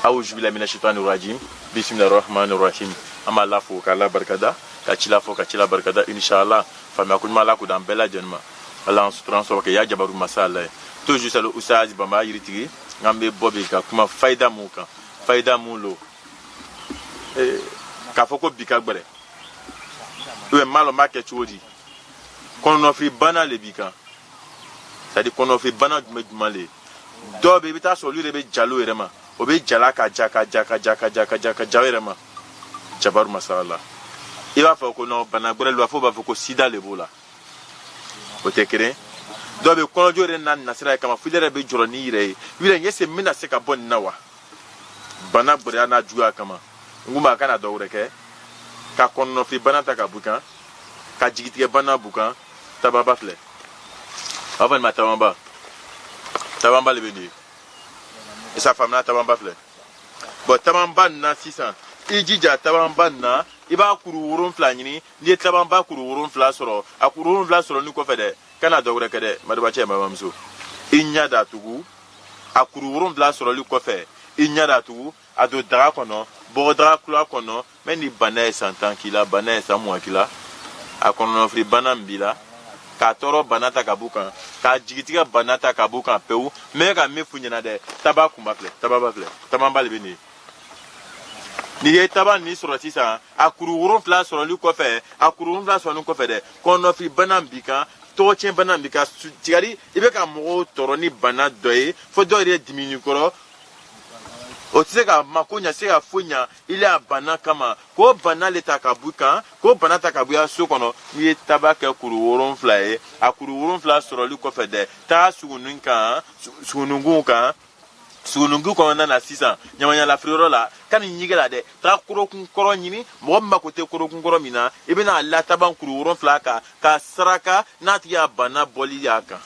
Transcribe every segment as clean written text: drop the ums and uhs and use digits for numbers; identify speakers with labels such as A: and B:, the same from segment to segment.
A: A'udhu billahi minash shaitanir rajim. Bismillahir rahmanir rahim. Ama Allah fo kala barkada, ka cila fo ka cila barkada inshallah. Fama ko mala ko dan bela jenma. Allah suturan so ke ya jabaru masala. Toujours ça le oustaz bamba yiritigi ngambe bobe ka kuma faida mu kan. Faida mu lo. Ka foko bika gbere. We malo market chodi. Kono fi bana le bika. C'est-à-dire kono fi bana djumale. Do be bita so lure be jalo erema. Obe jala ka jaka jawerema. Jabaru masala. Il va faire qu'on bana gbere lo afo ba foko sida le bola. O te kere. Do be kono jore nan nasira kama fidere be joroni ire. Wile ngese mina se ka bon nawa. Bana gbere ana juwa kama. Nguma kana do reke. Ka kono fi bana ta ka bukan. Ka jigitige bana bukan. Tababa fle. Avant ma tabamba. Tabamba le beni. Et sa femme na tabamba fle. Bon tabamba na 600. Ijija tabamba na iba kuru wurum fla nyini ni tabamba kuru wurum fla soro. Akuru wurum fla soro ni ko fede. Kana do reke de madaba che mamamso. Inya da tugu. Akuru wurum fla soro li ko fe. Inya da tugu ado dra kono, bo dra kula kono, meni bana 100 ans kila bana 100 mois kila. Akono fri bana mbila. Ka toro banata kabukan ka jigitiga banata kabukan peu me ka mefunyana de tabakumba fle tababa fle tabamba lebeni ni ye taban ni soro sisa akuru wuron fla soro li ko fe akuru wuron fla soro ko fe de kono fi banambika to chen banambika tigari ibe ka mo toro ni bana doye fo doye diminu koro otiseka makonya seka funya ile abana kama ko bana leta kabuka ko bana takabuya sokono ni tabaka kuru woron flae akuru woron fla soroli ko fede ta sugununka sugunungu ko na 600 nyamanya la friro la kan nyigela de ta kuro kun koro nyini mo makote kuro kun koro mina ibina alla taban kuru woron fla ka saraka natiya bana boli yaka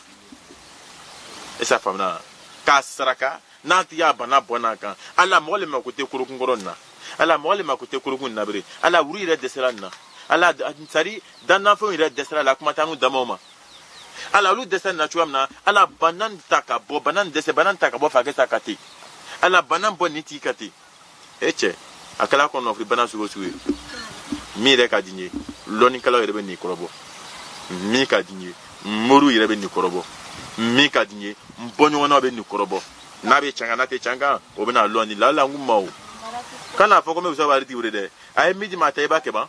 A: esa famna ka saraka nanti ya bana bona kan ala mole makote kurukun goronna ala mole makote kurukun nabri ala wuri re desera na ala sari dan na fo re desera la kuma tanu damoma ala lu desera na chuamna ala banan takabo banan dese banan takabo fageta kati ala banan boniti kati eche akala ko no fri banan sugo suwe mi re ka dinye loni kala re be ni korobo mi ka dinye moru re be ni korobo mi ka dinye mbonyo na be ni korobo nabe changa na te changa obena loni la nguma o kana foko me usaba riti urede ay midi mata iba ke ba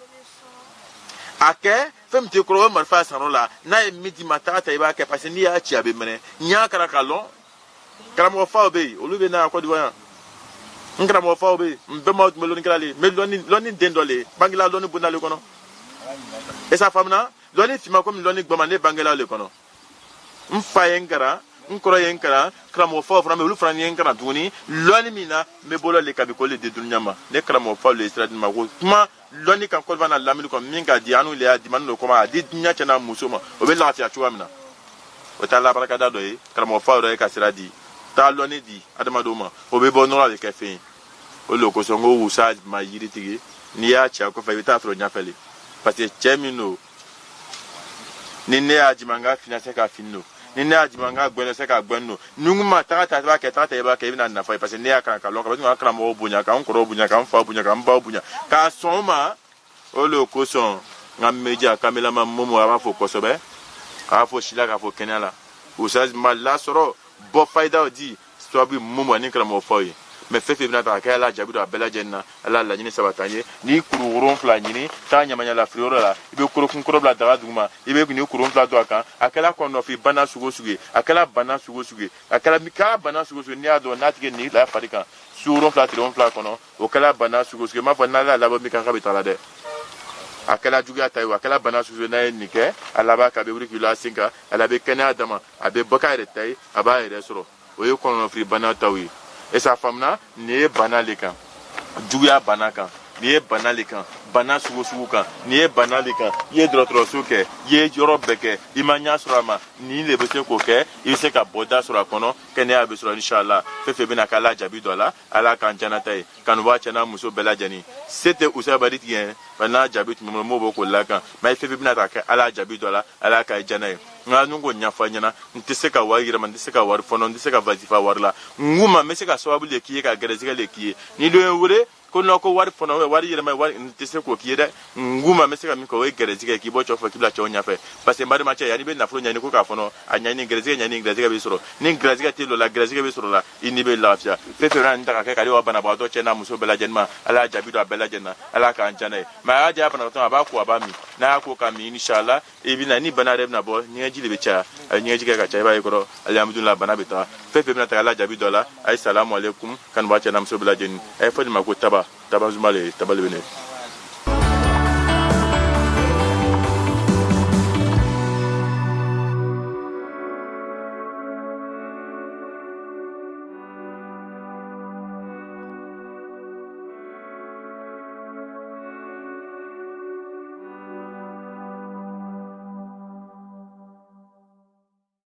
A: ake fem te kro mar fa sanola na midi mata ta iba ke parce ni ya chi abe mene nya kara kalon kara mo fa obe olube na ko diwa nkara mo fa obe mbe mo loni kala le me loni dendole bangila loni bunale kono esa famna loni fima ko loni gbama ne bangila le kono mfa yengara nkoro yenkara kramo fa fra me lu fra yenkara duni loni mina me bolo le kabi ko le de dunyama ne kramo fa le estrade ma ko kuma loni kan ko vana lamil ko minga di anu le di manu ko ma di dunya chana musoma o be la ti achuwa mina o ta la baraka da do e kramo fa do e ka sira di ta loni di adama do ma o be bo no le ka fe o lo ko so ngo usa ma yiri tigi ni ya cha ko fa bita fro nya fele parce que chemino ni ne ajimanga finance ka finno ni ne ajimanga gbeno se ka gbeno nunguma tata ba ke tata ba ke bina na fa parce que ne aka ka lonka ba ka mo bunya ka nkoro bunya ka mfa bunya ka mba bunya ka soma o lo ko son ngam meja kamela ma momo aba fo ko so be a fo shila ka fo kenala usaz malla soro bo faida odi so bi momo ni kala mo foyi me fefe bina ta ka la jabi do abela jenna ala la nyini sabatanye ni kuru wuron fla nyini ta nyamanya la frioro la ibe kuru kun kuru bla daga duma ibe ni kuru fla do aka akala ko no fi bana sugo suge akala bana sugo suge akala mika bana sugo suge ni ado natige ni la farika suro fla tiron fla kono o kala bana sugo suge ma fa na la bo mika ka bitala de akala juga tayo akala bana sugo na nike ala ba ka be wuri kilo asinka ala be kana adama abe bakare tay aba ere soro o yo kono fi bana tawi esa famna ne bana le kan juya bana kan ni ye bana le kan bana sugu sugu kan ni ye bana le kan i ye dɔgɔtɔrɔso kɛ i ye yɔrɔ bɛɛ kɛ i ma ɲɛ sɔrɔ a ma ni le bɛ se k'o kɛ i bɛ se ka bɔda sɔrɔ a kɔnɔ kɛnɛya bɛ sɔrɔ inshallah fɛn fɛn bɛna k'ala jaabi dɔ la ala k'an janata ye kanuba cɛ n'a muso bɛɛ lajɛlen se tɛ usabadi tigɛ n'a jaabi tun bɛ n b'o k'o la kan mɛ fɛn fɛn bɛna ta kɛ ala jaabi dɔ la ala k'a jana ye nka n ko ɲɛfɔ ɲɛna n tɛ se ka wari yɛlɛma n tɛ se ka wari fɔnɔ n tɛ se ka vazifa wari la n ko ma n bɛ se ka sababu le k'i ye ka gɛrɛsɛgɛ le k'i ye ni dɔ ye n wele ko non ko wari fɔnɔ wari yɛlɛma wari n tɛ se k'o k'i ye dɛ n ko ma n bɛ se ka min kɛ o ye gɛrɛsɛgɛ k'i bɔ cɛw fɛ k'i bila cɛw ɲɛfɛ parce que n balima cɛ yanni i bɛ nafolo ɲɛɲini ko k'a fɔnɔ a ɲɛɲini gɛrɛsɛgɛ ɲɛɲini gɛrɛsɛgɛ bɛ sɔrɔ ni gɛrɛsɛgɛ tɛ dɔ la gɛrɛsɛgɛ bɛ sɔrɔ la i ni bɛ lafiya fɛn fɛn bɛna nin ta ka kɛ ka di wa banabagatɔ cɛ n'a muso bɛɛ lajɛlen ma ala y'a jaabi dɔ a bɛɛ lajɛlen na ala k'an jana ye mɛ a y'a diya banabagatɔ a b'a ko a b'a min n'a y'a ko k'a min inshallah i bɛna ni bana yɛrɛ bɛna bɔ ɲɛgɛji de bɛ caya a ye ɲɛgɛji kɛ ka caya i b'a ye kɔrɔ alihamudulila bana bɛ taga fɛn fɛn bɛna ta ala jaabi dɔ la a ye salamu aleykum kanuba cɛ n'a muso bɛɛ lajɛlen a ye fɔ nin ma ko taba zuma le bɛ ne